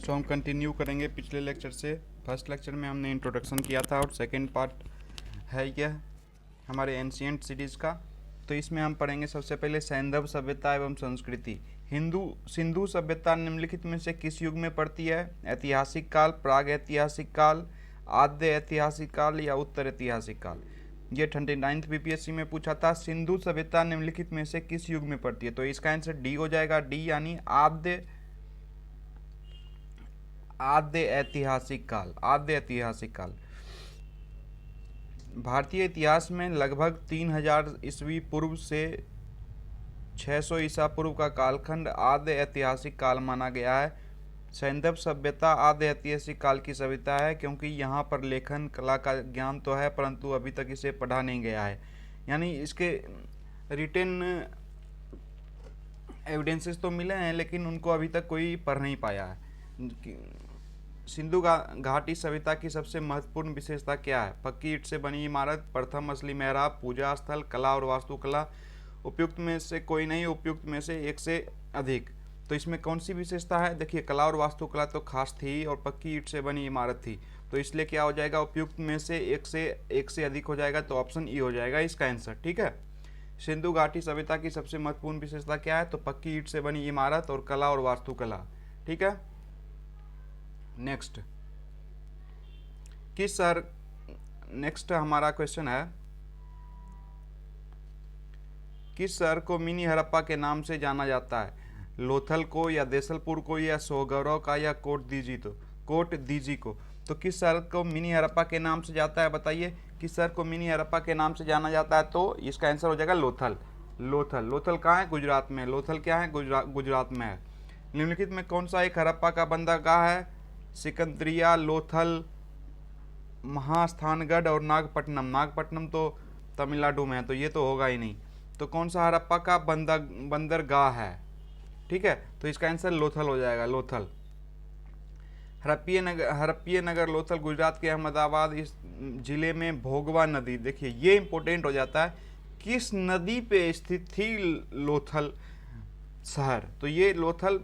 सो हम कंटिन्यू करेंगे पिछले लेक्चर से। फर्स्ट लेक्चर में हमने इंट्रोडक्शन किया था और सेकंड पार्ट है यह हमारे एंशिएंट सीरीज़ का। तो इसमें हम पढ़ेंगे सबसे पहले सैंधव सभ्यता एवं संस्कृति। सिंधु सभ्यता निम्नलिखित में से किस युग में पड़ती है? ऐतिहासिक काल, प्राग ऐतिहासिक काल, आद्य ऐतिहासिक काल या उत्तर ऐतिहासिक काल। ये 29th बीपीएससी में पूछा था। सिंधु सभ्यता निम्नलिखित में से किस युग में पड़ती है? तो इसका आंसर डी हो जाएगा, डी यानी आद्य ऐतिहासिक काल। आद्य ऐतिहासिक काल भारतीय इतिहास में लगभग 3000 ईस्वी पूर्व से 600 ईसा पूर्व का कालखंड आद्य ऐतिहासिक काल माना गया है। सैंधव सभ्यता आद्य ऐतिहासिक काल की सभ्यता है क्योंकि यहाँ पर लेखन कला का ज्ञान तो है परंतु अभी तक इसे पढ़ा नहीं गया है, यानी इसके रिटन एविडेंसेस तो मिले हैं लेकिन उनको अभी तक कोई पढ़ नहीं पाया है। सिंधु घाटी सभ्यता की सबसे महत्वपूर्ण विशेषता क्या है? पक्की ईंट से बनी इमारत, प्रथम असली मेहराब, पूजा स्थल, कला और वास्तुकला। उपयुक्त में से कोई नहीं, उपयुक्त में से एक से अधिक। तो इसमें कौन सी विशेषता है? देखिए, कला और वास्तुकला तो खास थी और पक्की ईंट से बनी इमारत थी, तो इसलिए क्या हो जाएगा? उपयुक्त में से एक से अधिक हो जाएगा, तो ऑप्शन ई हो जाएगा इसका आंसर। ठीक है, सिंधु घाटी सभ्यता की सबसे महत्वपूर्ण विशेषता क्या है? तो पक्की ईंट से बनी इमारत और कला और वास्तुकला। ठीक है, नेक्स्ट नेक्स्ट हमारा क्वेश्चन है, किस शहर को मिनी हड़प्पा के नाम से जाना जाता है? लोथल को या देसलपुर को या सोहगौरव का या कोट दीजी को। तो किस शहर को मिनी हड़प्पा के नाम से जाता है? बताइए, किस शहर को मिनी हड़प्पा के नाम से जाना जाता है? तो इसका आंसर हो जाएगा लोथल। लोथल कहाँ है? गुजरात में। लोथल क्या है? गुजरात में है। निम्नलिखित में कौन सा एक हड़प्पा का बंदरगाह है? सिकंदरिया, लोथल, महास्थानगढ़ और नागपट्टनम। नागपट्टनम तो तमिलनाडु में है, तो ये तो होगा ही नहीं। तो कौन सा हड़प्पा का बंदरगाह है? ठीक है, तो इसका आंसर लोथल हो जाएगा, लोथल। हड़प्पीय नगर लोथल गुजरात के अहमदाबाद इस जिले में भोगवा नदी, देखिए ये इंपॉर्टेंट हो जाता है, किस नदी पे स्थित थी लोथल शहर? तो ये लोथल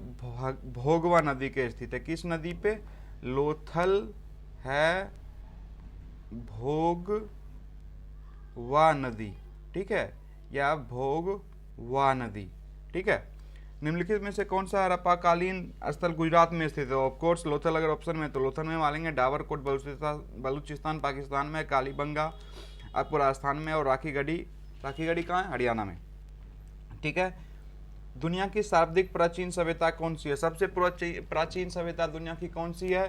भोगवा नदी के स्थित है। किस नदी पे? लोथल है भोगवा नदी, ठीक है, या भोगवा नदी। ठीक है, निम्नलिखित में से कौन सा हड़प्पाकालीन स्थल गुजरात में स्थित है? ऑफ कोर्स लोथल, अगर ऑप्शन में तो लोथल में मानेंगे। डाबरकोट बलूचिस्तान पाकिस्तान में, कालीबंगा आपको राजस्थान में, और राखीगढ़ी कहाँ है? हरियाणा में। ठीक है, दुनिया की सर्वाधिक प्राचीन सभ्यता कौन सी है? सबसे प्राचीन सभ्यता दुनिया की कौन सी है?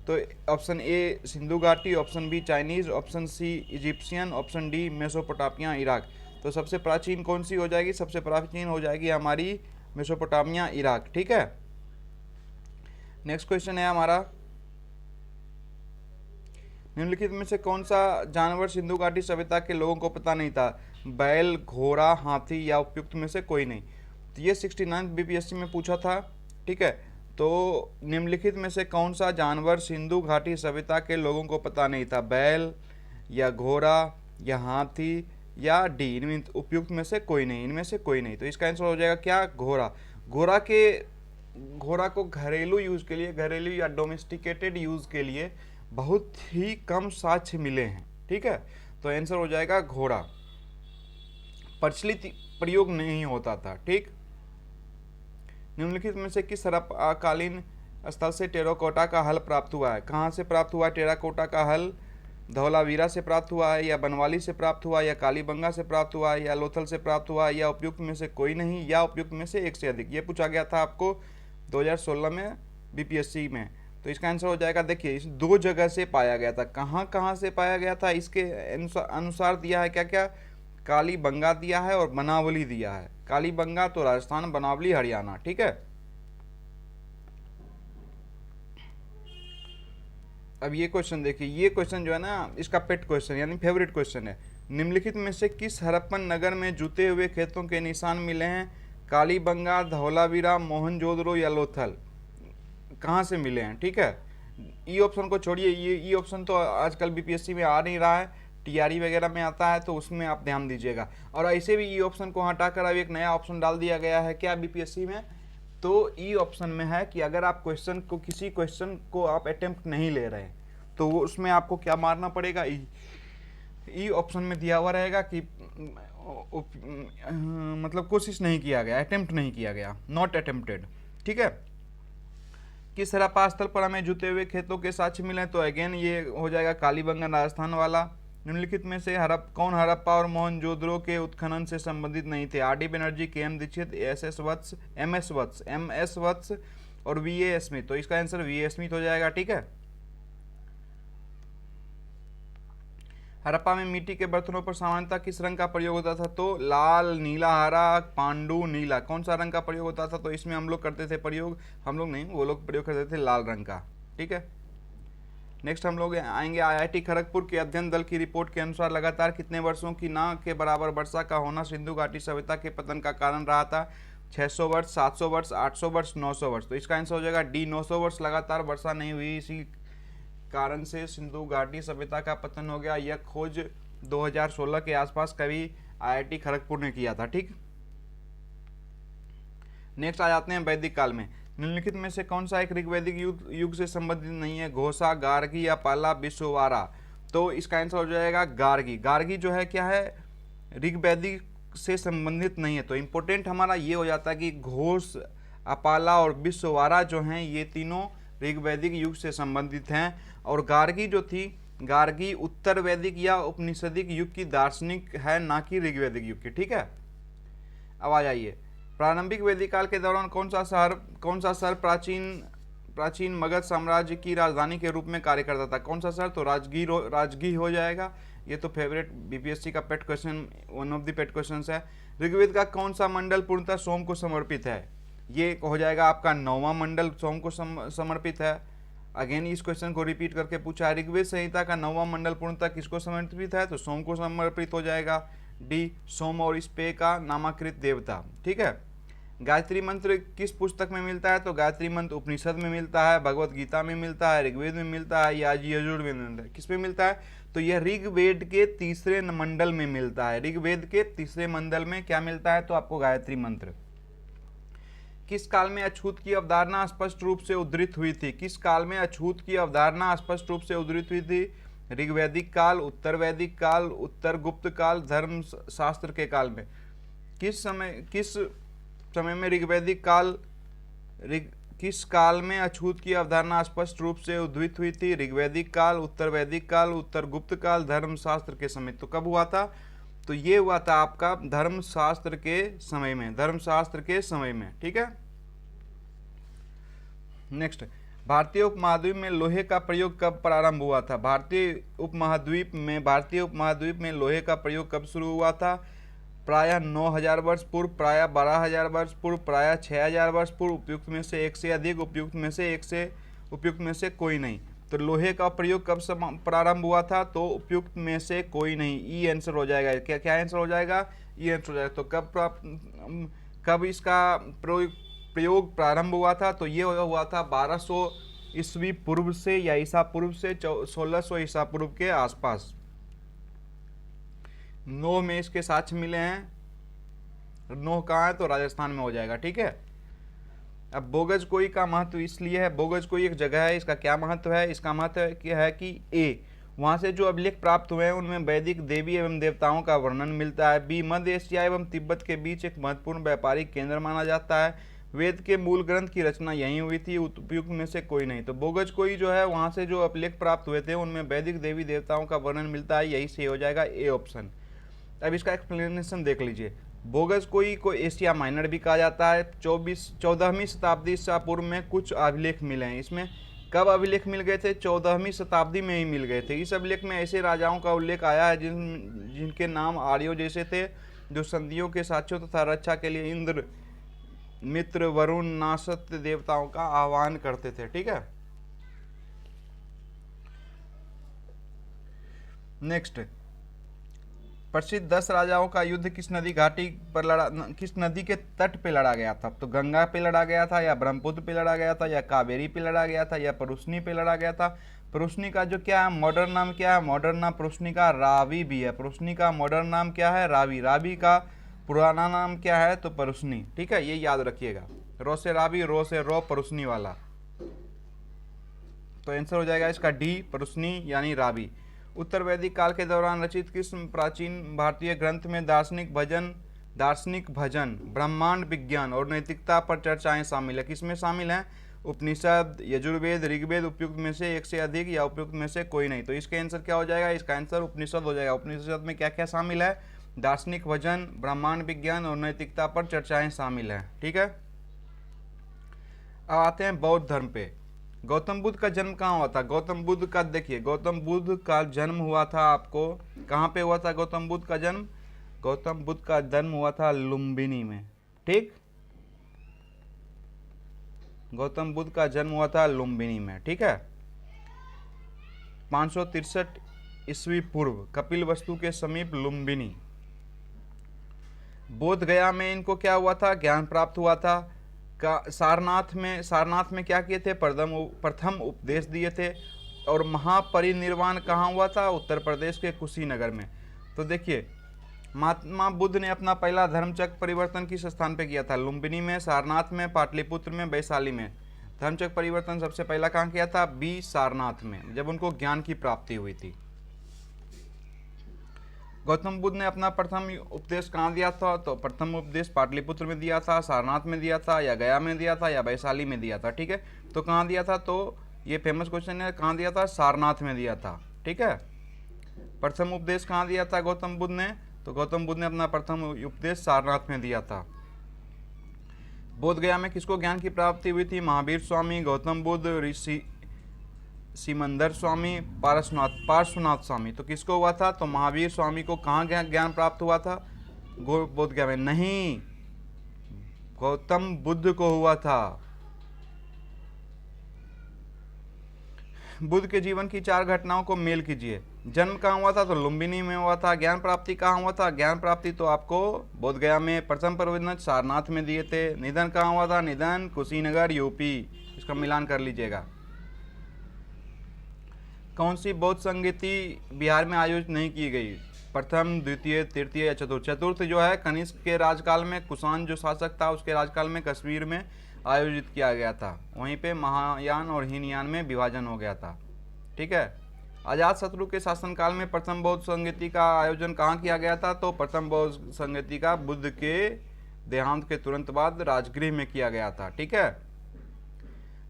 तो ऑप्शन ए सिंधु घाटी, option B Chinese, option C Egyptian, option D Mesopotamia Iraq. तो सबसे प्राचीन कौन सी हो जाएगी? सबसे प्राचीन हो जाएगी हमारी मेसोपोटामिया इराक। ठीक है, नेक्स्ट क्वेश्चन है हमारा, निम्नलिखित में से कौन सा जानवर सिंधु घाटी सभ्यता के लोगों को पता नहीं था? बैल, घोड़ा, हाथी या उपयुक्त में से कोई नहीं। तो ये 69 बीपीएससी में पूछा था। ठीक है, तो निम्नलिखित में से कौन सा जानवर सिंधु घाटी सभ्यता के लोगों को पता नहीं था? बैल या घोड़ा या हाथी या डी, इनमें उपयुक्त में से कोई नहीं, इनमें से कोई नहीं। तो इसका आंसर हो जाएगा क्या? घोड़ा। घोड़ा को घरेलू यूज के लिए, घरेलू या डोमेस्टिकेटेड यूज के लिए बहुत ही कम साक्ष्य मिले हैं। ठीक है, तो आंसर हो जाएगा घोड़ा। प्रचलित प्रयोग नहीं होता था। ठीक, निम्नलिखित में से किस हड़प्पाकालीन स्थल से टेराकोटा का हल प्राप्त हुआ है? कहाँ से प्राप्त हुआ है टेराकोटा का हल? धौलावीरा से प्राप्त हुआ है, या बनवाली से प्राप्त हुआ, या कालीबंगा से प्राप्त हुआ, या लोथल से प्राप्त हुआ, या उपयुक्त में से कोई नहीं, या उपयुक्त में से एक से अधिक। ये पूछा गया था आपको 2016 में बीपीएससी में। तो इसका आंसर हो जाएगा, देखिए इस दो जगह से पाया गया था। कहाँ से पाया गया था? इसके अनुसार दिया है क्या क्या? कालीबंगा दिया है और बनावली दिया है। कालीबंगा तो राजस्थान, बनावली हरियाणा। ठीक है, अब ये क्वेश्चन देखिए, ये क्वेश्चन जो है ना, इसका पेट क्वेश्चन यानी फेवरेट क्वेश्चन है। निम्नलिखित में से किस हड़प्पन नगर में जुते हुए खेतों के निशान मिले हैं? कालीबंगा, धौलावीरा, मोहनजोदड़ो या लोथल। कहाँ से मिले हैं? ठीक है, ई ऑप्शन को छोड़िए, ये ई ऑप्शन तो आजकल बीपीएससी में आ नहीं रहा है, टीआरई वगैरह में आता है, तो उसमें आप ध्यान दीजिएगा। और ऐसे भी ई ऑप्शन को हटाकर अब एक नया ऑप्शन डाल दिया गया है क्या बीपीएससी में? तो ई ऑप्शन में है कि अगर आप क्वेश्चन को, किसी क्वेश्चन को आप अटेम्प्ट नहीं ले रहे हैं तो वो उसमें आपको क्या मारना पड़ेगा, ई ऑप्शन में दिया हुआ रहेगा कि मतलब कोशिश नहीं किया गया, अटेम्प्ट नहीं किया गया, नॉट अटेम्प्टेड। ठीक है। किस हड़प्पा स्थल पर हमें जुते हुए खेतों के साक्ष्य मिले, तो अगेन ये हो जाएगा कालीबंगन राजस्थान वाला। निम्नलिखित में से कौन हड़प्पा और मोहनजोदड़ो के उत्खनन से संबंधित नहीं थे, आर डी बनर्जी, के एम दीक्षित, एम एस वत्स और वी ए स्मिथ। तो इसका आंसर वी ए स्मिथ हो जाएगा। ठीक है। हड़प्पा में मिट्टी के बर्तनों पर सामान्यतः किस रंग का प्रयोग होता था, तो लाल, नीला, हरा, पांडु, नीला, कौन सा रंग का प्रयोग होता था, तो इसमें हम लोग करते थे प्रयोग, हम लोग नहीं, वो लोग प्रयोग करते थे लाल रंग का। ठीक है। नेक्स्ट हम लोग आएंगे आईआईटी खड़गपुर के अध्ययन दल की रिपोर्ट के अनुसार लगातार कितने वर्षों की न के बराबर वर्षा का होना सिंधु घाटी सभ्यता के पतन का कारण रहा था, 600 वर्ष, 700 वर्ष, 800 वर्ष, 900 वर्ष। तो इसका आंसर हो जाएगा डी, 900 वर्ष लगातार वर्षा नहीं हुई, इसी कारण से सिंधु घाटी सभ्यता का पतन हो गया। यह खोज 2016 के आसपास कभी आईआईटी खड़गपुर ने किया था। ठीक। नेक्स्ट आ जाते हैं वैदिक काल में। निम्नलिखित में से कौन सा एक ऋग्वैदिक युग से संबंधित नहीं है, घोषा, गार्गी या पाला, विश्ववारा। तो इसका आंसर हो जाएगा गार्गी। गार्गी जो है क्या है, ऋग्वैदिक से संबंधित नहीं है। तो इंपॉर्टेंट हमारा ये हो जाता है कि घोष, अपाला और विश्ववारा जो हैं ये तीनों ऋग्वैदिक युग से संबंधित हैं। और गार्गी जो थी, गार्गी उत्तर वैदिक या उपनिषदिक युग की दार्शनिक है, ना कि ऋग्वैदिक युग की। ठीक है। अब आ जाइए, प्रारंभिक वैदिक काल के दौरान कौन सा शहर प्राचीन मगध साम्राज्य की राजधानी के रूप में कार्य करता था, कौन सा शहर, तो राजगीर हो जाएगा। ये तो फेवरेट बीपीएससी का pet question, one of the pet question है। ऋग्वेद का कौन सा मंडल पूर्णतः सोम को समर्पित है, ये हो जाएगा आपका 9वां मंडल सोम को समर्पित है। अगेन इस क्वेश्चन को रिपीट करके पूछा, ऋग्वेद संहिता का 9वां मंडल पूर्णतः किसको समर्पित है, तो सोम को समर्पित हो जाएगा डी, सोम और स्पे का नामाकृत देवता। ठीक है। गायत्री मंत्र किस पुस्तक में मिलता है, तो गायत्री मंत्र उपनिषद में मिलता है, भगवत गीता में मिलता है, ऋग्वेद में मिलता है या यजुर्वेद में मिलता है, किस में मिलता है, तो यह ऋग्वेद के तीसरे मंडल में मिलता है। ऋग्वेद के तीसरे मंडल में क्या मिलता है, तो आपको गायत्री मंत्र। किस काल में अछूत की अवधारणा स्पष्ट रूप से उद्धृत हुई थी, किस काल में अछूत की अवधारणा स्पष्ट रूप से उद्धृत हुई थी, ऋग्वैदिक काल, उत्तर वैदिक काल, उत्तर गुप्त काल, धर्म शास्त्र के काल में। किस समय में ऋग्वैदिक काल, किस काल में अछूत की अवधारणा स्पष्ट रूप से उद्धृत हुई थी, ऋग्वैदिक काल, उत्तर वैदिक काल, उत्तर गुप्त काल, धर्म शास्त्र के समय। तो कब हुआ था, तो ये हुआ था आपका धर्मशास्त्र के समय में, धर्मशास्त्र के समय में। ठीक है। नेक्स्ट, भारतीय उपमहाद्वीप में लोहे का प्रयोग कब प्रारंभ हुआ था, भारतीय उपमहाद्वीप में लोहे का प्रयोग कब शुरू हुआ था, प्रायः 9000 वर्ष पूर्व, प्रायः 12000 वर्ष पूर्व, प्रायः 6000 वर्ष पूर्व, उपयुक्त में से एक से अधिक, उपयुक्त में से कोई नहीं। तो लोहे का प्रयोग कब प्रारंभ हुआ था, तो उपयुक्त में से कोई नहीं, ई आंसर हो जाएगा। क्या आंसर हो जाएगा, ई आंसर हो जाएगा। तो कब इसका प्रयोग प्रारंभ हुआ था, तो ये हुआ था 1200 ईस्वी पूर्व से या ईसा पूर्व से 1600 ईसा पूर्व के आसपास। 9 में इसके साक्ष्य मिले हैं। 9 कहाँ है, तो राजस्थान में हो जाएगा। ठीक है। अब बोगजकोई का महत्व इसलिए है, बोगजकोई एक जगह है, इसका क्या महत्व है, इसका महत्व क्या है कि ए, वहाँ से जो अभिलेख प्राप्त हुए हैं उनमें वैदिक देवी एवं देवताओं का वर्णन मिलता है। बी, मध्य एशिया एवं तिब्बत के बीच एक महत्वपूर्ण व्यापारिक केंद्र माना जाता है। वेद के मूल ग्रंथ की रचना यहीं हुई थी, उपयुक्त में से कोई नहीं। तो बोगजकोई जो है, वहाँ से जो अभिलेख प्राप्त हुए थे उनमें वैदिक देवी देवताओं का वर्णन मिलता है, यही से हो जाएगा ए ऑप्शन। अब इसका एक्सप्लेनेशन देख लीजिए। बोगजकोई को एशिया माइनर भी कहा जाता है। 14वीं शताब्दी ईसा पूर्व में कुछ अभिलेख मिले हैं। इसमें कब अभिलेख मिल गए थे, 14वीं शताब्दी में ही मिल गए थे। इस अभिलेख में ऐसे राजाओं का उल्लेख आया है जिनके नाम आर्यों जैसे थे, जो संधियों के साक्ष्यों तथा रक्षा के लिए इंद्र, मित्र, वरुण, नासत्य देवताओं का आह्वान करते थे। ठीक है। नेक्स्ट, प्रसिद्ध 10 राजाओं का युद्ध किस नदी के तट पे लड़ा गया था, तो गंगा पे लड़ा गया था, या ब्रह्मपुत्र पे लड़ा गया था, या कावेरी पे लड़ा गया था, या परुष्णी पे लड़ा गया था। परुष्णी का जो क्या है मॉडर्न नाम, क्या है मॉडर्न नाम, परुष्णी का रावी भी है। परुष्णी का मॉडर्न नाम क्या है, रावी। रावी का पुराना नाम क्या है, तो परुष्णी। ठीक है, ये याद रखिएगा। रो से राबी, रो से रो, परुसनी वाला। तो आंसर हो जाएगा इसका डी, परुसनी यानी राबी। उत्तर वैदिक काल के दौरान रचित किस प्राचीन भारतीय ग्रंथ में दार्शनिक भजन, ब्रह्मांड विज्ञान और नैतिकता पर चर्चाएं शामिल है? किसमें शामिल हैं? उपनिषद, यजुर्वेद, ऋग्वेद, उपयुक्त में से एक से अधिक या उपयुक्त में से कोई नहीं। तो इसका आंसर क्या हो जाएगा? इसका आंसर उपनिषद हो जाएगा। उपनिषद में क्या क्या शामिल है? दार्शनिक भजन, ब्रह्मांड विज्ञान और नैतिकता पर चर्चाएं शामिल हैं। ठीक है, अब आते हैं बौद्ध धर्म पे। गौतम बुद्ध का जन्म कहाँ हुआ था? गौतम बुद्ध का, देखिए गौतम बुद्ध का जन्म हुआ था, आपको कहाँ पे हुआ था गौतम बुद्ध का जन्म? गौतम बुद्ध का जन्म हुआ था लुम्बिनी में। ठीक, गौतम बुद्ध का जन्म हुआ था लुम्बिनी में। ठीक है, 563 ईस्वी पूर्व, कपिलवस्तु के समीप लुम्बिनी। बोध गया में इनको क्या हुआ था? ज्ञान प्राप्त हुआ था। सारनाथ में क्या किए थे? प्रथम उपदेश दिए थे। और महापरिनिर्वाण कहाँ हुआ था? उत्तर प्रदेश के कुशीनगर में। तो देखिए, महात्मा बुद्ध ने अपना पहला धर्मचक्र परिवर्तन किस स्थान पे किया था? लुम्बिनी में, सारनाथ में, पाटलिपुत्र में, वैशाली में। धर्मचक्र परिवर्तन सबसे पहला कहाँ किया था? बी, सारनाथ में, जब उनको ज्ञान की प्राप्ति हुई थी। गौतम बुद्ध ने अपना प्रथम उपदेश कहाँ दिया था? तो प्रथम उपदेश पाटलिपुत्र में दिया था, सारनाथ में दिया था, या गया में दिया था, या वैशाली में दिया था। ठीक है, तो कहाँ दिया था? तो ये फेमस क्वेश्चन है, कहाँ दिया था? सारनाथ में दिया था। ठीक है, प्रथम उपदेश कहाँ दिया था गौतम बुद्ध ने? तो गौतम बुद्ध ने अपना प्रथम उपदेश सारनाथ में दिया था। बोध गया में किसको ज्ञान की प्राप्ति हुई थी? महावीर स्वामी, गौतम बुद्ध, ऋषि सिमंदर स्वामी, पार्श्वनाथ स्वामी। तो किसको हुआ था? तो महावीर स्वामी को कहाँ ज्ञान प्राप्त हुआ था? बोध गया में नहीं, गौतम बुद्ध को हुआ था। बुद्ध के जीवन की 4 घटनाओं को मेल कीजिए। जन्म कहाँ हुआ था? तो लुम्बिनी में हुआ था। ज्ञान प्राप्ति कहाँ हुआ था? ज्ञान प्राप्ति तो आपको बोध गया में। प्रथम प्रवचन सारनाथ में दिए थे। निधन कहाँ हुआ था? निधन कुशीनगर, यूपी। इसका मिलान कर लीजिएगा। कौन सी बौद्ध संगीति बिहार में आयोजित नहीं की गई? प्रथम, द्वितीय, तृतीय या चतुर्थ? चतुर्थ जो है कनिष्क के राजकाल में, कुषाण जो शासक था उसके राजकाल में कश्मीर में आयोजित किया गया था। वहीं पे महायान और हीनयान में विभाजन हो गया था। ठीक है, अजातशत्रु के शासनकाल में प्रथम बौद्ध संगीति का आयोजन कहाँ किया गया था? तो प्रथम बौद्ध संगीति का बुद्ध के देहांत के तुरंत बाद राजगृह में किया गया था। ठीक है,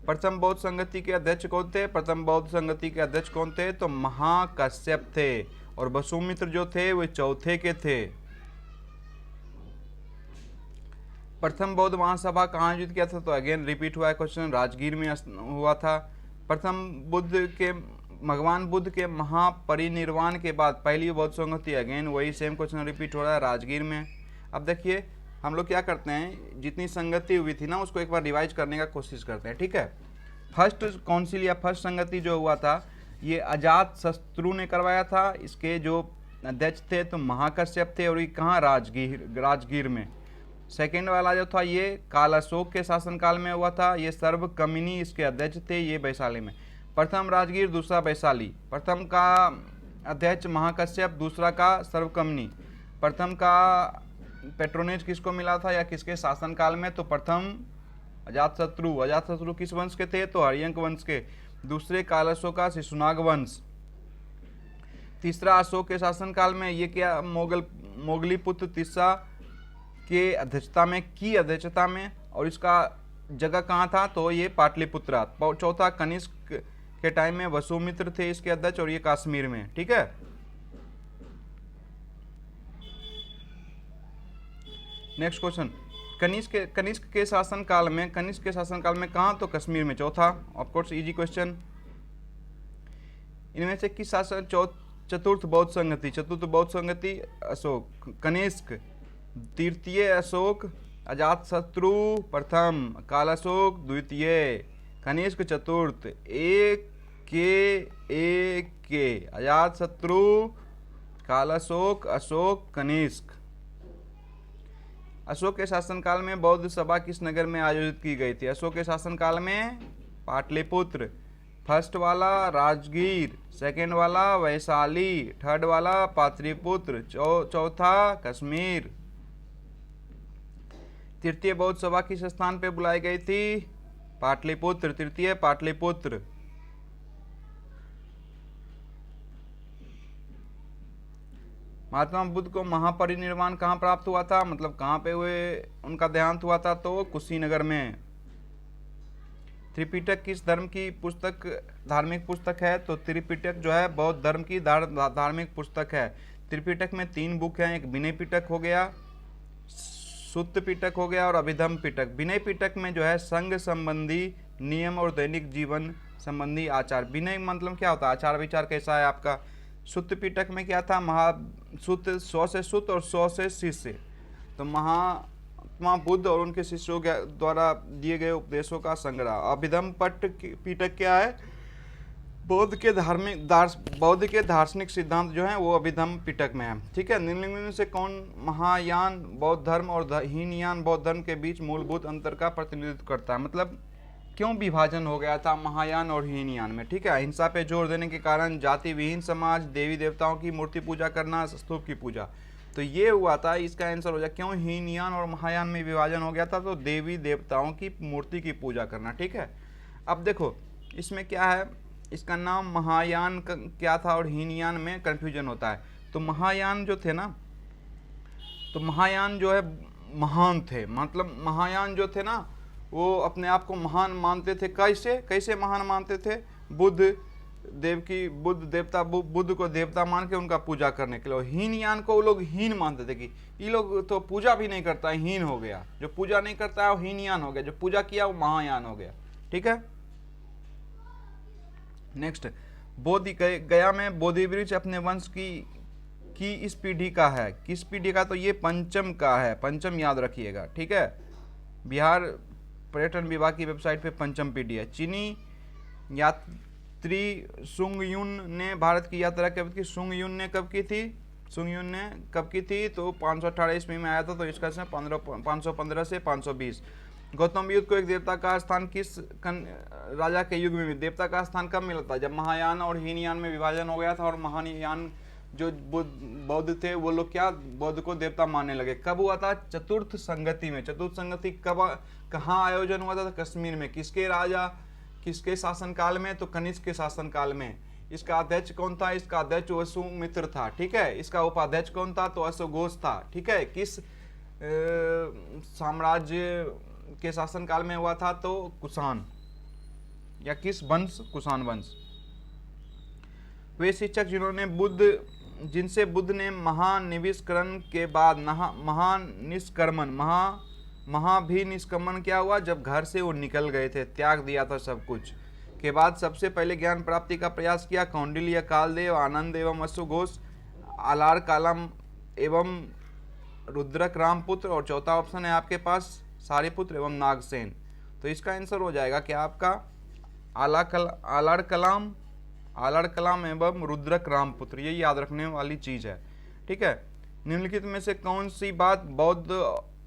प्रथम बौद्ध संगति के अध्यक्ष कौन थे? प्रथम बौद्ध संगति के अध्यक्ष कौन थे? तो महाकश्यप थे। और वसुमित्र जो थे वे चौथे के थे। प्रथम बौद्ध महासभा कहाँ आयोजित किया था? तो अगेन रिपीट हुआ है क्वेश्चन, राजगीर में हुआ था। भगवान बुद्ध के महापरिनिर्वाण के बाद पहली बौद्ध संगति, अगेन वही सेम क्वेश्चन रिपीट हो रहा है, राजगीर में। अब देखिए हम लोग क्या करते हैं, जितनी संगति हुई थी ना उसको एक बार रिवाइज करने का कोशिश करते हैं। ठीक है, फर्स्ट काउंसिल या फर्स्ट संगति जो हुआ था ये अजातशत्रु ने करवाया था। इसके जो अध्यक्ष थे तो महाकश्यप थे, और ये कहाँ? राजगीर में। सेकेंड वाला जो था ये काल अशोक के शासनकाल में हुआ था। ये सर्वकमिनी इसके अध्यक्ष थे, ये वैशाली में। प्रथम राजगीर, दूसरा वैशाली। प्रथम का अध्यक्ष महाकश्यप, दूसरा का सर्वकमिनी। प्रथम का पेट्रोनेज किसको मिला था या किसके शासनकाल में? तो प्रथम अजातशत्रु किस वंश के थे? तो हर्यंक वंश के। दूसरे काल अशोक का शिशुनाग वंश। तीसरा अशोक के शासनकाल में ये क्या? मोगली पुत्र तीसरा के अध्यक्षता में, और इसका जगह कहाँ था? तो ये पाटलिपुत्र। चौथा कनिष्क के टाइम में वसुमित्र थे इसके अध्यक्ष, और ये कश्मीर में। ठीक है, नेक्स्ट क्वेश्चन, कनिष्क के शासनकाल में कहाँ? तो कश्मीर में। चौथा, ऑफ कोर्स इजी क्वेश्चन। इनमें से किस शासन चतुर्थ बौद्ध संगति? अशोक, कनिष्क, तृतीय अशोक, अजातशत्रु प्रथम, काल अशोक द्वितीय, कनिष्क चतुर्थ। एक के अजातशत्रु, काल अशोक, कनिष्क। अशोक के शासनकाल में बौद्ध सभा किस नगर में आयोजित की गई थी? अशोक के शासनकाल में पाटलिपुत्र। फर्स्ट वाला राजगीर, सेकेंड वाला वैशाली, थर्ड वाला पाटलिपुत्र, चौथा कश्मीर। तृतीय बौद्ध सभा किस स्थान पे बुलाई गई थी? पाटलिपुत्र। तृतीय पाटलिपुत्र। महात्मा बुद्ध को महापरिनिर्वाण कहाँ प्राप्त हुआ था, मतलब कहाँ पे हुए उनका देहांत हुआ था? तो कुशीनगर में। त्रिपिटक किस धर्म की पुस्तक, धार्मिक पुस्तक है? तो त्रिपिटक जो है बौद्ध धर्म की धार्मिक पुस्तक है। त्रिपिटक में 3 बुक हैं, एक विनय पिटक हो गया, सुत्त पिटक हो गया और अभिधम पिटक। विनय पिटक में जो है संघ संबंधी नियम और दैनिक जीवन संबंधी आचार। विनय मतलब क्या होता है? आचार विचार कैसा है आपका। सुत्त पिटक में क्या था? सुत्त 100 से सुत्त और 100 से शिष्य। तो महात्मा बुद्ध और उनके शिष्यों के द्वारा दिए गए उपदेशों का संग्रह। अभिधम पिटक क्या है? बौद्ध के दार्शनिक सिद्धांत जो हैं वो अभिधम पिटक में है। ठीक है। निम्नलिखित में से कौन महायान बौद्ध धर्म और हीनयान बौद्ध धर्म के बीच मूलभूत अंतर का प्रतिनिधित्व करता है? मतलब क्यों विभाजन हो गया था महायान और हीनयान में? ठीक है। अहिंसा पे जोर देने के कारण, जाति विहीन समाज, देवी देवताओं की मूर्ति पूजा करना, स्तूप की पूजा। तो ये हुआ था, इसका आंसर हो जाए क्यों हीनयान और महायान में विभाजन हो गया था? तो देवी देवताओं की मूर्ति की पूजा करना। ठीक है। अब देखो इसमें क्या है, इसका नाम महायान क्या था और हीनयान में कन्फ्यूजन होता है। तो महायान जो थे ना, तो महायान जो है महान थे, मतलब महायान जो थे ना वो अपने आप को महान मानते थे। कैसे महान मानते थे? बुद्ध को देवता मान के उनका पूजा करने के लिए। हीनयान को वो लोग हीन मानते थे कि ये लोग तो पूजा भी नहीं करता है, हीन हो गया। जो पूजा नहीं करता है वो हीनयान हो गया, जो पूजा किया वो महायान हो गया। ठीक है। नेक्स्ट, गया में बोधि वृक्ष अपने वंश की इस पीढ़ी का है। किस पीढ़ी का? तो ये पंचम का है, पंचम याद रखिएगा। ठीक है। बिहार पर्यटन विभाग की वेबसाइट पे पंचम पीढ़ी है। चीनी यात्री सुंग युन ने भारत की यात्रा कब की? सुंग युन ने कब की थी? तो 518 ईस्वी में आया था। तो इसका 515 से 520। गौतम बुद्ध को एक देवता का स्थान किस राजा के युग में? देवता का स्थान कब मिला था? जब महायान और हीनयान में विभाजन हो गया था और महायान जो बौद्ध थे वो लोग क्या बौद्ध को देवता मानने लगे। कब हुआ था? चतुर्थ संगति में। चतुर्थ संगति कहाँ आयोजन हुआ था? कश्मीर में। किसके शासनकाल में? तो कनिष्क के शासनकाल में। इसका अध्यक्ष कौन था? इसका अध्यक्ष वसुमित्र था। ठीक है। इसका उपाध्यक्ष कौन था? तो अश्वघोष था। ठीक है। किस साम्राज्य के शासनकाल में हुआ था? तो कुषाण, या किस वंश? कुषाण वंश। वे शिक्षक जिनसे बुद्ध ने महानिष्कर्मण के बाद महाभिनिष्क्रमण क्या हुआ? जब घर से वो निकल गए थे, त्याग दिया था सब कुछ के बाद सबसे पहले ज्ञान प्राप्ति का प्रयास किया। कौंडिल्य, कालदेव, आनंद एवं अश्वघोष, आलार कालम एवं रुद्रक रामपुत्र, और चौथा ऑप्शन है आपके पास सारिपुत्र एवं नागसेन। तो इसका आंसर हो जाएगा क्या आपका? आलार कलाम एवं रुद्रक रामपुत्र। ये याद रखने वाली चीज है। ठीक है। निम्नलिखित में से कौन सी बात बौद्ध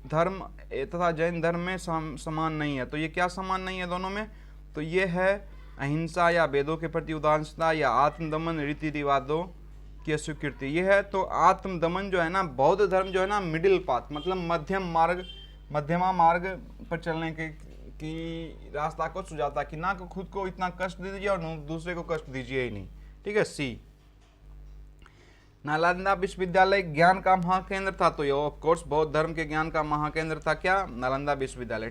धर्म तथा जैन धर्म में समान नहीं है? तो ये क्या समान नहीं है दोनों में? तो ये है अहिंसा या वेदों के प्रति उदासीनता या आत्मदमन रीति रिवाजों की स्वीकृति। ये है तो आत्मदमन जो है ना, बौद्ध धर्म जो है ना मिडिल पाथ, मतलब मध्यमा मार्ग पर चलने की रास्ता को सुझाता कि ना खुद को इतना कष्ट दीजिए और दूसरे को कष्ट दीजिए ही नहीं। ठीक है। सी, नालंदा विश्वविद्यालय ज्ञान का महाकेंद्र था। तो ये ऑफ कोर्स बौद्ध धर्म के ज्ञान का महाकेंद्र था क्या? नालंदा विश्वविद्यालय।